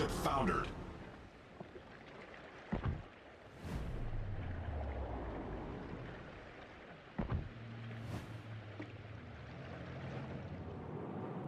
battleship foundered.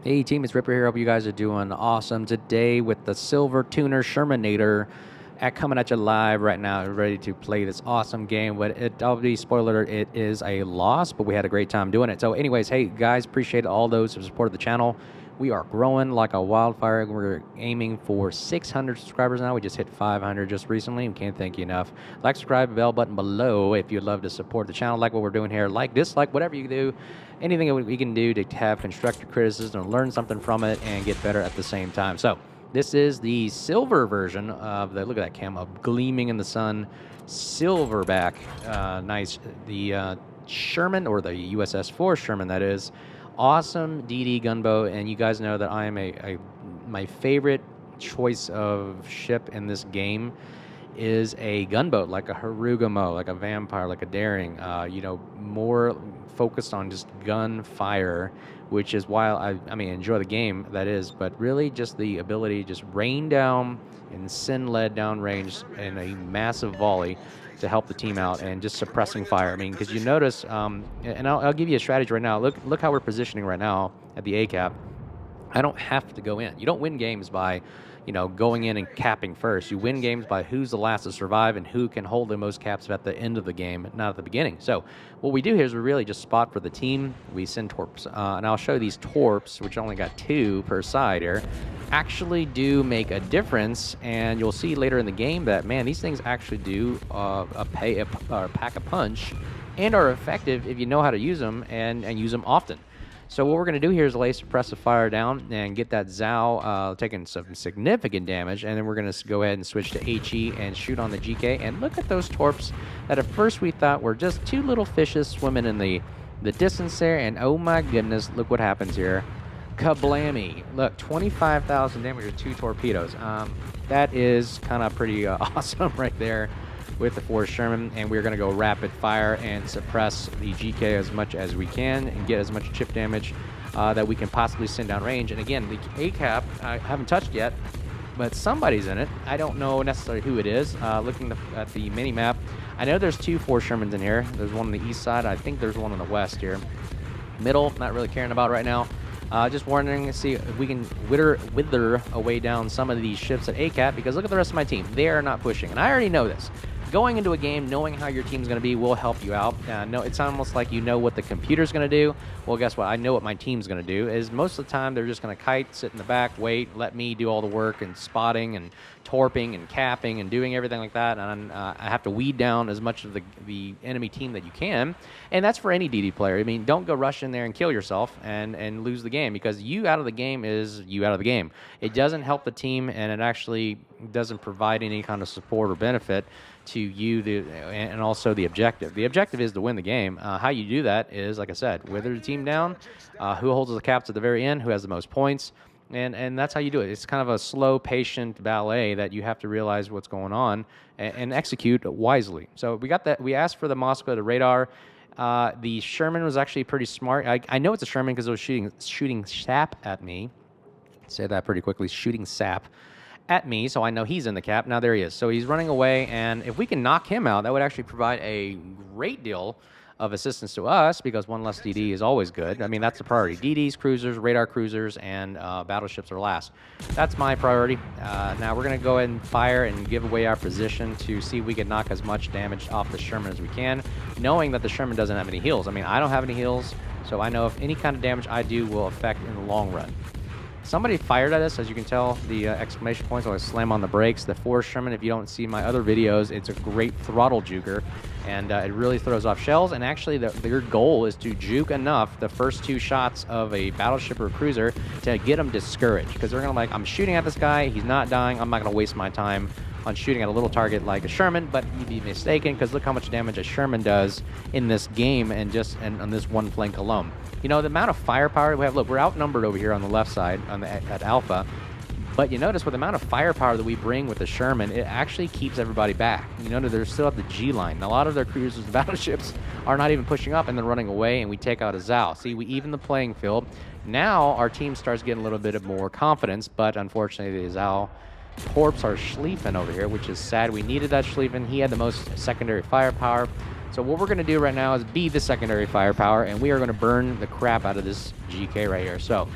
Hey team, it's Ripper here. Hope you guys are doing awesome today with the Silver Tuner Shermanator coming at you live right now, ready to play this awesome game. But I'll be spoiler alert, it is a loss, but we had a great time doing it. So anyways, hey guys, appreciate all those who supported the channel. We are growing like a wildfire. We're aiming for 600 subscribers now. We just hit 500 just recently. We can't thank you enough. Like, subscribe, bell button below if you'd love to support the channel, like what we're doing here. Like, dislike, whatever you do. Anything that we can do to have constructive criticism, learn something from it, and get better at the same time. So this is the silver version of the, look at that camo, gleaming in the sun, silverback. Nice. The Sherman, or the USS Forrest Sherman, that is. Awesome DD gunboat, and you guys know that I am my favorite choice of ship in this game is a gunboat, like a Harugumo, like a Vampire, like a Daring. You know, more focused on just gunfire, which is why I mean enjoy the game, that is, but really just the ability to just rain down and send lead down range in a massive volley to help the team out and just suppressing fire. I mean, because you notice, and I'll give you a strategy right now. Look how we're positioning right now at the ACAP. I don't have to go in. You don't win games by, you know, going in and capping first. You win games by who's the last to survive and who can hold the most caps at the end of the game, not at the beginning. So what we do here is we really just spot for the team. We send torps, and I'll show these torps, which only got 2 per side here, actually do make a difference. And you'll see later in the game that, man, these things actually do pack a punch and are effective if you know how to use them and use them often. So what we're going to do here is lay suppressive fire down and get that Zao taking some significant damage, and then we're going to go ahead and switch to HE and shoot on the GK. And look at those torps that at first we thought were just 2 little fishes swimming in the distance there, and oh my goodness, look what happens here. Kablammy. Look, 25,000 damage with 2 torpedoes. That is kind of pretty awesome right there with the Forrest Sherman, and we're going to go rapid fire and suppress the GK as much as we can and get as much chip damage that we can possibly send down range. And again, the ACAP I haven't touched yet, but somebody's in it. I don't know necessarily who it is. Looking at the mini map, I know there's 2 Forrest Shermans in here. There's one on the east side. I think there's one on the west here. Middle, not really caring about right now. Just wondering to see if we can wither away down some of these ships at ACAP, because look at the rest of my team. They are not pushing, and I already know this. Going into a game, knowing how your team's going to be will help you out. No, it's almost like you know what the computer's going to do. Well, guess what? I know what my team's going to do. Is most of the time they're just going to kite, sit in the back, wait, let me do all the work and spotting and torping and capping and doing everything like that. And I have to weed down as much of the enemy team that you can. And that's for any DD player. I mean, don't go rush in there and kill yourself and lose the game, because you out of the game is you out of the game. It doesn't help the team, and it actually doesn't provide any kind of support or benefit to you, and also the objective. The objective is to win the game. How you do that is, like I said, wither the team down, who holds the caps at the very end, who has the most points, and that's how you do it. It's kind of a slow, patient ballet that you have to realize what's going on and execute wisely. So we got that. We asked for the Moscow, the radar. The Sherman was actually pretty smart. I know it's a Sherman because it was shooting sap at me. Say that pretty quickly, shooting sap at me, so I know he's in the cap. Now there he is. So he's running away, and if we can knock him out, that would actually provide a great deal of assistance to us, because 1 less DD is always good. I mean, that's the priority. DDs, cruisers, radar cruisers, and battleships are last. That's my priority. Now we're going to go ahead and fire and give away our position to see if we can knock as much damage off the Sherman as we can, knowing that the Sherman doesn't have any heals. I mean, I don't have any heals, so I know if any kind of damage I do will affect in the long run. Somebody fired at us, as you can tell, the exclamation points. I slam on the brakes. The Forrest Sherman, if you don't see my other videos, it's a great throttle juker, and it really throws off shells. And actually, their goal is to juke enough the first 2 shots of a battleship or cruiser to get them discouraged, because they're going to like, I'm shooting at this guy, he's not dying, I'm not going to waste my time on shooting at a little target like a Sherman. But you'd be mistaken, because look how much damage a Sherman does in this game, and on this one flank alone. You know, the amount of firepower we have. Look, we're outnumbered over here on the left side at Alpha, but you notice with the amount of firepower that we bring with the Sherman, it actually keeps everybody back. You know, they're still at the G line. Now, a lot of their cruisers and battleships are not even pushing up, and then running away, and we take out a Zao. See, we even the playing field. Now our team starts getting a little bit of more confidence, but unfortunately the Zao Torps are Schlieffen over here, which is sad. We needed that Schlieffen. He had the most secondary firepower. So what we're going to do right now is be the secondary firepower, and we are going to burn the crap out of this GK right here. So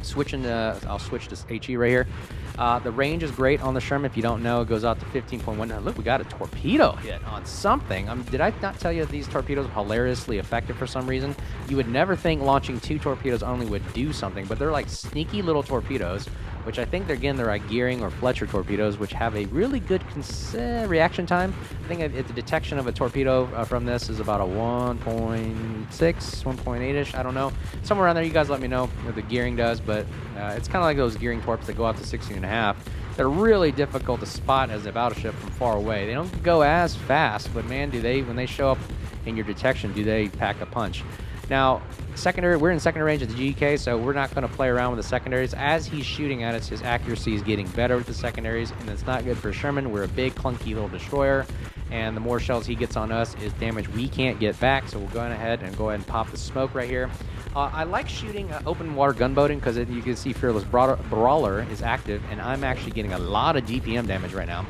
switching to, I'll switch to HE right here. The range is great on the Sherman. If you don't know, it goes out to 15.1. Now, look, we got a torpedo hit on something. Did I not tell you that these torpedoes are hilariously effective for some reason? You would never think launching 2 torpedoes only would do something, but they're like sneaky little torpedoes, which I think, they're like Gearing or Fletcher torpedoes, which have a really good reaction time. I think the detection of a torpedo from this is about a 1.6, 1.8-ish. I don't know. Somewhere around there, you guys let me know what the Gearing does, but it's kind of like those Gearing torps that go out to 16.5. They're really difficult to spot as a battleship from far away. They don't go as fast, but man, do they, when they show up in your detection, do they pack a punch. Now, we're in secondary range of the GK, so we're not going to play around with the secondaries. As he's shooting at us, his accuracy is getting better with the secondaries, and it's not good for Sherman. We're a big, clunky little destroyer, and the more shells he gets on us is damage we can't get back, so we'll go ahead and pop the smoke right here. I like shooting open water gunboating because you can see Fearless Brawler is active, and I'm actually getting a lot of DPM damage right now.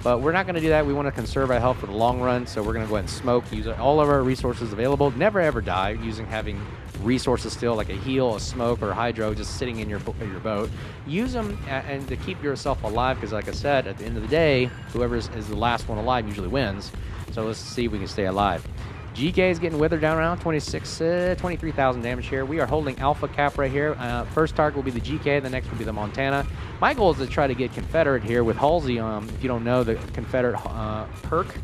But we're not going to do that. We want to conserve our health for the long run, so we're going to go ahead and smoke, use all of our resources available. Never ever die having resources still, like a heal, a smoke, or hydro just sitting in your boat. Use them and to keep yourself alive, because like I said, at the end of the day, whoever is the last one alive usually wins. So let's see if we can stay alive. GK is getting withered down around 23,000 damage here. We are holding Alpha Cap right here. First target will be the GK, the next will be the Montana. My goal is to try to get Confederate here with Halsey. If you don't know, the Confederate perk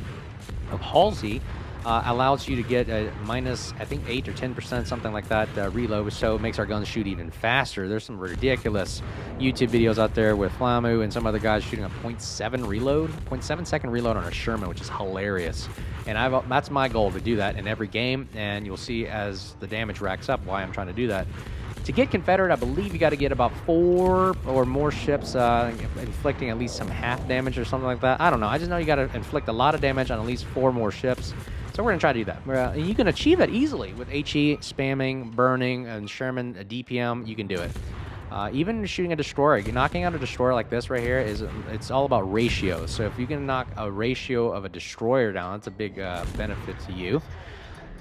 of Halsey allows you to get a minus, I think, 8 or 10%, something like that, reload, so it makes our guns shoot even faster. There's some ridiculous YouTube videos out there with Flamu and some other guys shooting a 0.7 second reload on a Sherman, which is hilarious. And that's my goal, to do that in every game, and you'll see as the damage racks up why I'm trying to do that. To get Confederate, I believe you got to get about 4 or more ships inflicting at least some half damage or something like that. I don't know. I just know you got to inflict a lot of damage on at least 4 more ships. So we're going to try to do that. And you can achieve that easily with HE, spamming, burning, and Sherman, a DPM. You can do it. Even shooting a destroyer, knocking out a destroyer like this right here, it's all about ratios. So if you can knock a ratio of a destroyer down, that's a big benefit to you.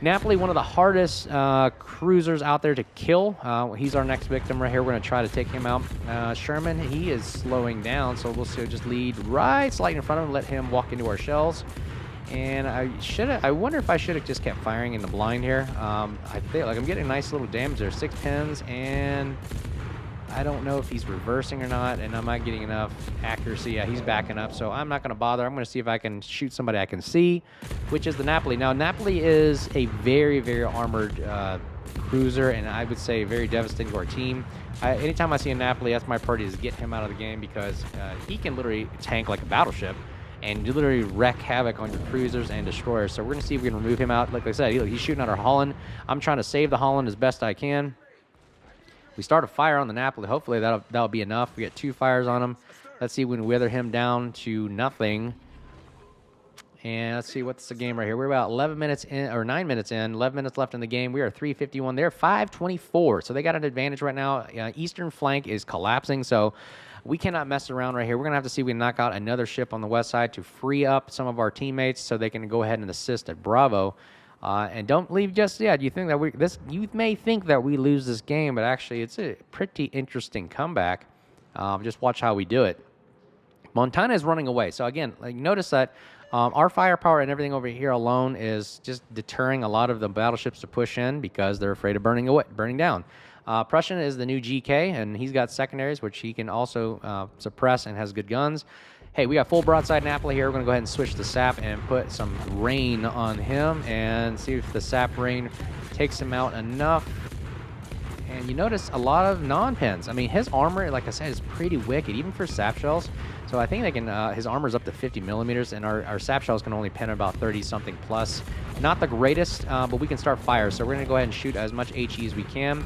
Napoli, one of the hardest cruisers out there to kill. He's our next victim right here. We're going to try to take him out. Sherman, he is slowing down, so we'll just lead right slightly in front of him, let him walk into our shells. And I wonder if I should have just kept firing in the blind here. I feel like I'm getting a nice little damage there. 6 pins, and I don't know if he's reversing or not, and I'm not getting enough accuracy. Yeah, he's backing up, so I'm not going to bother. I'm going to see if I can shoot somebody I can see, which is the Napoli. Now, Napoli is a very, very armored cruiser, and I would say very devastating to our team. Anytime I see a Napoli, that's my priority, is get him out of the game, because he can literally tank like a battleship and literally wreak havoc on your cruisers and destroyers. So we're going to see if we can remove him out. Like I said, he's shooting at our Holland. I'm trying to save the Holland as best I can. We start a fire on the Napoli. Hopefully that'll be enough. We get 2 fires on him. Let's see if we can wither him down to nothing. And let's see, what's the game right here? We're about 11 minutes in, or 9 minutes in. 11 minutes left in the game. We are 351. They're 524. So they got an advantage right now. Eastern flank is collapsing, so we cannot mess around right here. We're going to have to see if we can knock out another ship on the west side to free up some of our teammates so they can go ahead and assist at Bravo. And don't leave just yet. You think that you may think that we lose this game, but actually it's a pretty interesting comeback. Just watch how we do it. Montana is running away. So again, notice that our firepower and everything over here alone is just deterring a lot of the battleships to push in because they're afraid of burning down. Prussian is the new GK, and he's got secondaries, which he can also suppress and has good guns. Hey, we got full broadside Napoli here. We're going to go ahead and switch the sap and put some rain on him and see if the sap rain takes him out enough. And you notice a lot of non-pens. I mean, his armor, like I said, is pretty wicked, even for sap shells. So I think they can. His armor is up to 50 millimeters, and our sap shells can only pen about 30-something plus. Not the greatest, but we can start fire. So we're going to go ahead and shoot as much HE as we can.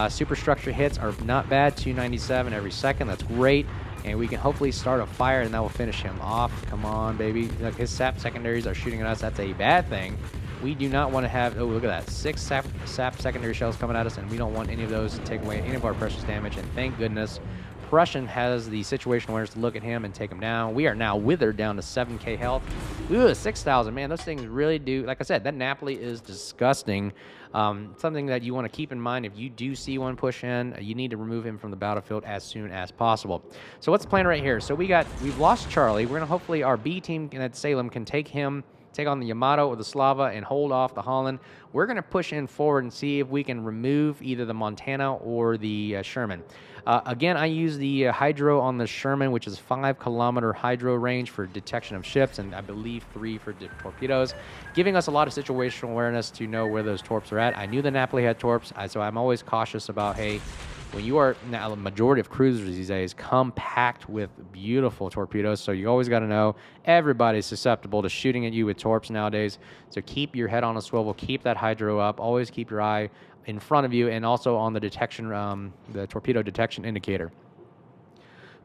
Superstructure hits are not bad, 297 every second. That's great. And we can hopefully start a fire, and that will finish him off. Come on, baby. Look, his sap secondaries are shooting at us. That's a bad thing. We do not want to have, oh, look at that, 6 sap secondary shells coming at us, and we don't want any of those to take away any of our precious damage. And thank goodness Prussian has the situational awareness to look at him and take him down. We are now withered down to 7K health. Ooh, 6,000, man. Those things really do. Like I said, that Napoli is disgusting. Something that you want to keep in mind if you do see one push in, you need to remove him from the battlefield as soon as possible. So what's the plan right here? So we've lost Charlie. We're gonna hopefully our B team at Salem can take on the Yamato or the Slava and hold off the Holland. We're going to push in forward and see if we can remove either the Montana or the Sherman. Again, I use the hydro on the Sherman, which is 5-kilometer hydro range for detection of ships, and I believe 3 for torpedoes, giving us a lot of situational awareness to know where those torps are at. I knew the Napoli had torps, so I'm always cautious about, hey, when you are now, the majority of cruisers these days come packed with beautiful torpedoes, so you always got to know everybody's susceptible to shooting at you with torps nowadays. So keep your head on a swivel, keep that hydro up, always keep your eye in front of you and also on the detection, the torpedo detection indicator.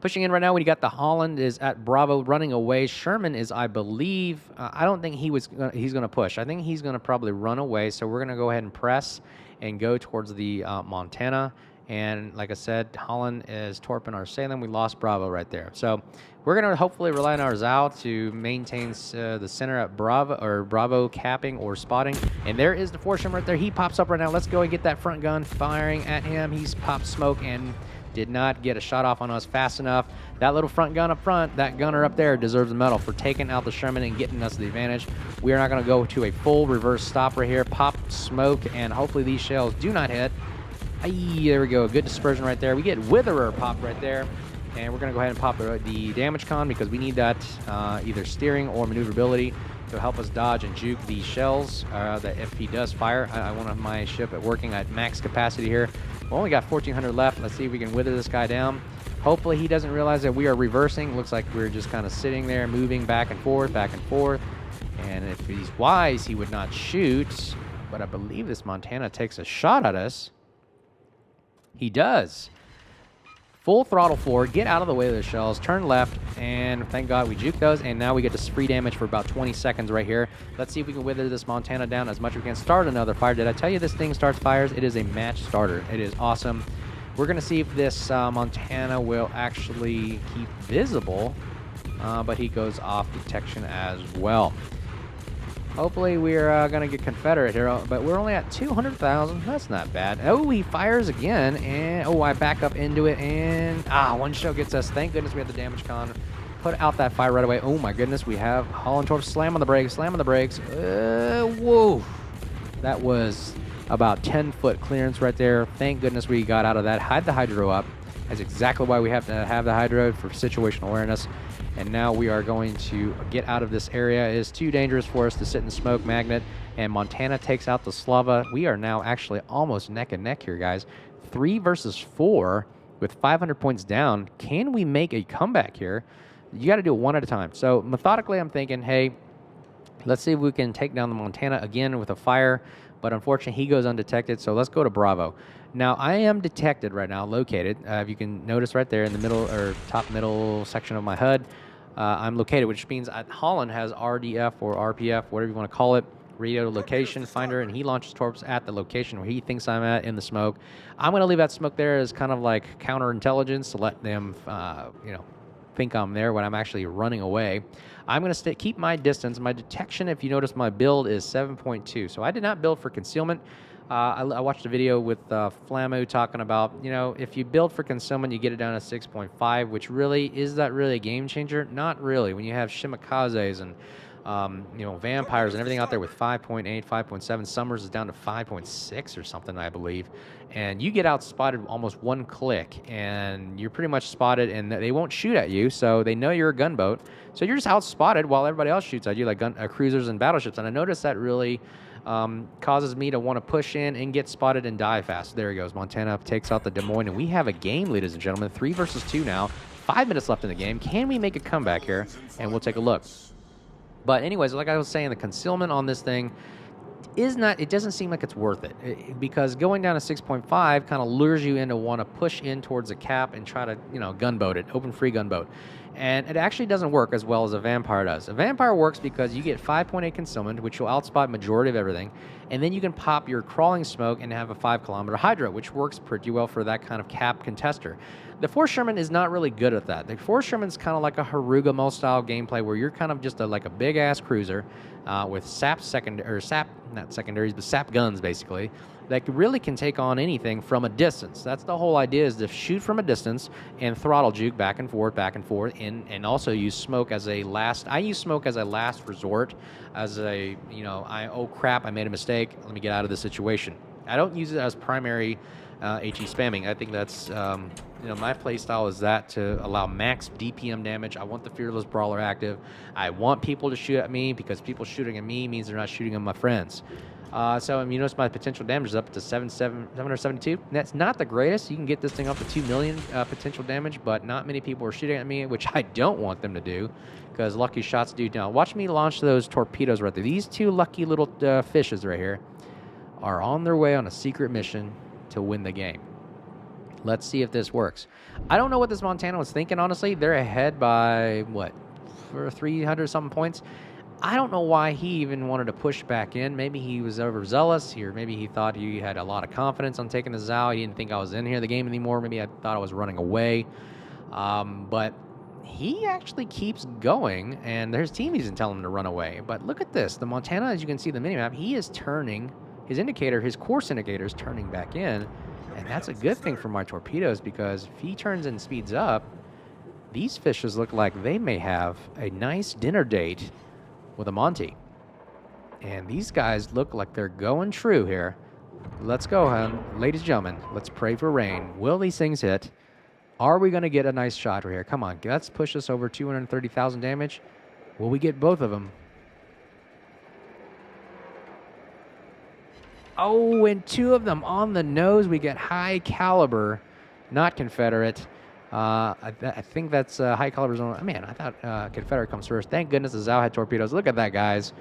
Pushing in right now, we got the Holland is at Bravo running away. Sherman is, I believe, I don't think he's going to push. I think he's going to probably run away, so we're going to go ahead and press and go towards the Montana. And like I said, Holland is torping our Salem. We lost Bravo right there. So we're going to hopefully rely on our Zal to maintain the center at Bravo capping or spotting. And there is the Forrest Sherman right there. He pops up right now. Let's go and get that front gun firing at him. He's popped smoke and did not get a shot off on us fast enough. That little front gun up front, that gunner up there deserves a medal for taking out the Sherman and getting us the advantage. We are not going to go to a full reverse stop right here. Pop smoke, and hopefully these shells do not hit. There we go. Good dispersion right there. We get Witherer popped right there. And we're going to go ahead and pop the damage con because we need that either steering or maneuverability to help us dodge and juke these shells that if he does fire. I want my ship working at max capacity here. We only got 1,400 left. Let's see if we can wither this guy down. Hopefully he doesn't realize that we are reversing. Looks like we're just kind of sitting there moving back and forth, back and forth. And if he's wise, he would not shoot. But I believe this Montana takes a shot at us. He does. Full throttle forward, get out of the way of the shells, turn left, and thank God we juked those, and now we get to free damage for about 20 seconds right here. Let's see if we can wither this Montana down as much as we can. Start another fire. Did I tell you this thing starts fires? It is a match starter. It is awesome. We're going to see if this Montana will actually keep visible, but he goes off detection as well. Hopefully we're going to get Confederate here, but we're only at 200,000. That's not bad. Oh, he fires again, and I back up into it, and one shell gets us. Thank goodness we have the damage con. Put out that fire right away. Oh my goodness, we have Holland Torp. Slam on the brakes, slam on the brakes. Whoa. That was about 10-foot clearance right there. Thank goodness we got out of that. Hide the hydro up. That's exactly why we have to have the hydro for situational awareness. And now we are going to get out of this area. It is too dangerous for us to sit in the smoke magnet. And Montana takes out the Slava. We are now actually almost neck and neck here, guys. 3 versus 4 with 500 points down. Can we make a comeback here? You got to do it one at a time. So methodically, I'm thinking, hey, let's see if we can take down the Montana again with a fire. But unfortunately, he goes undetected. So let's go to Bravo. Now, I am detected right now, located. If you can notice right there in the middle or top middle section of my HUD, I'm located, which means Holland has RDF or RPF, whatever you want to call it, radio location finder, and he launches torps at the location where he thinks I'm at in the smoke. I'm going to leave that smoke there as kind of like counterintelligence to let them, think I'm there when I'm actually running away. I'm going to keep my distance. My detection, if you notice, my build is 7.2. So I did not build for concealment. I watched a video with Flamu talking about, if you build for concealment, you get it down to 6.5, which really, is that really a game changer? Not really. When you have Shimikazes and, vampires and everything out there with 5.8, 5.7, Summers is down to 5.6 or something, I believe. And you get out spotted almost one click, and you're pretty much spotted, and they won't shoot at you, so they know you're a gunboat. So you're just out spotted while everybody else shoots at you, like cruisers and battleships. And I noticed that really causes me to want to push in and get spotted and die fast. There he goes. Montana takes out the Des Moines, and we have a game, ladies and gentlemen. 3 versus 2 now. 5 minutes left in the game. Can we make a comeback here? And we'll take a look. But anyways, like I was saying, the concealment on this thing it doesn't seem like it's worth it, because going down to 6.5 kind of lures you into want to push in towards a cap and try to, gunboat it, open free gunboat. And it actually doesn't work as well as a vampire does. A vampire works because you get 5.8 concealment, which will outspot majority of everything, and then you can pop your crawling smoke and have a 5-kilometer hydra, which works pretty well for that kind of cap contester. The Forrest Sherman is not really good at that. The Forrest Sherman's kind of like a Haruga style gameplay where you're kind of just like a big ass cruiser with sap not secondaries, but sap guns basically, that really can take on anything from a distance. That's the whole idea, is to shoot from a distance and throttle juke back and forth, and also use smoke as a last. I use smoke as a last resort, as a, oh crap, I made a mistake, let me get out of this situation. I don't use it as primary HE spamming. I think that's, my play style is that to allow max DPM damage. I want the Fearless Brawler active. I want people to shoot at me, because people shooting at me means they're not shooting at my friends. So you notice my potential damage is up to 772. That's not the greatest. You can get this thing up to 2 million potential damage, but not many people are shooting at me, which I don't want them to do, because lucky shots do. Now, watch me launch those torpedoes right there. These two lucky little fishes right here are on their way on a secret mission to win the game. Let's see if this works. I don't know what this Montana was thinking, honestly. They're ahead by, what, for 300-something points. I don't know why he even wanted to push back in. Maybe he was overzealous, or maybe he thought he had a lot of confidence on taking the Zao. He didn't think I was in here the game anymore. Maybe I thought I was running away. But he actually keeps going, and his team isn't telling him to run away. But look at this. The Montana, as you can see the minimap, he is turning. His indicator, his course indicator, is turning back in. And that's a good thing for my torpedoes, because if he turns and speeds up, these fishes look like they may have a nice dinner date with a Monty. And these guys look like they're going true here. Let's go, ladies and gentlemen. Let's pray for rain. Will these things hit? Are we going to get a nice shot right here? Come on, let's push us over 230,000 damage. Will we get both of them? Oh, and two of them on the nose. We get high caliber, not Confederate. I think that's high caliber zone. Man, I thought Confederate comes first. Thank goodness the Zao had torpedoes. Look at that, guys.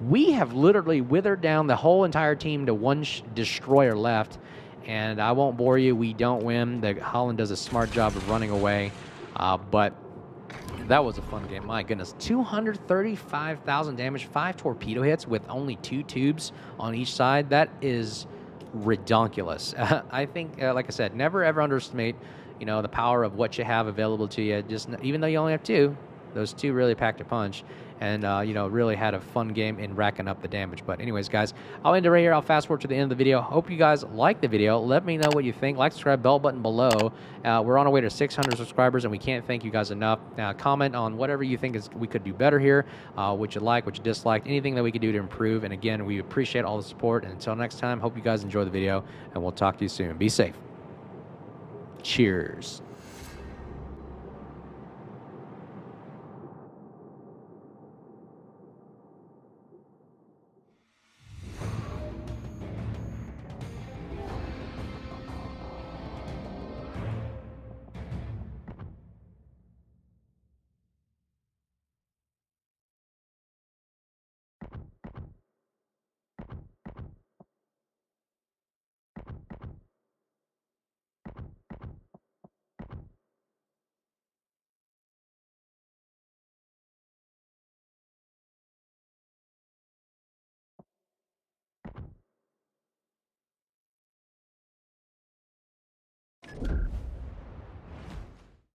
We have literally withered down the whole entire team to one destroyer left. And I won't bore you. We don't win. Holland does a smart job of running away. But that was a fun game. My goodness. 235,000 damage, 5 torpedo hits with only 2 tubes on each side. That is redonkulous. I think, like I said, never ever underestimate, the power of what you have available to you. Just even though you only have 2, those 2 really packed a punch. And, really had a fun game in racking up the damage. But anyways, guys, I'll end it right here. I'll fast forward to the end of the video. Hope you guys like the video. Let me know what you think. Like, subscribe, bell button below. We're on our way to 600 subscribers, and we can't thank you guys enough. Comment on whatever you think we could do better here, what you like, what you disliked, anything that we could do to improve. And again, we appreciate all the support. And until next time, hope you guys enjoy the video, and we'll talk to you soon. Be safe. Cheers.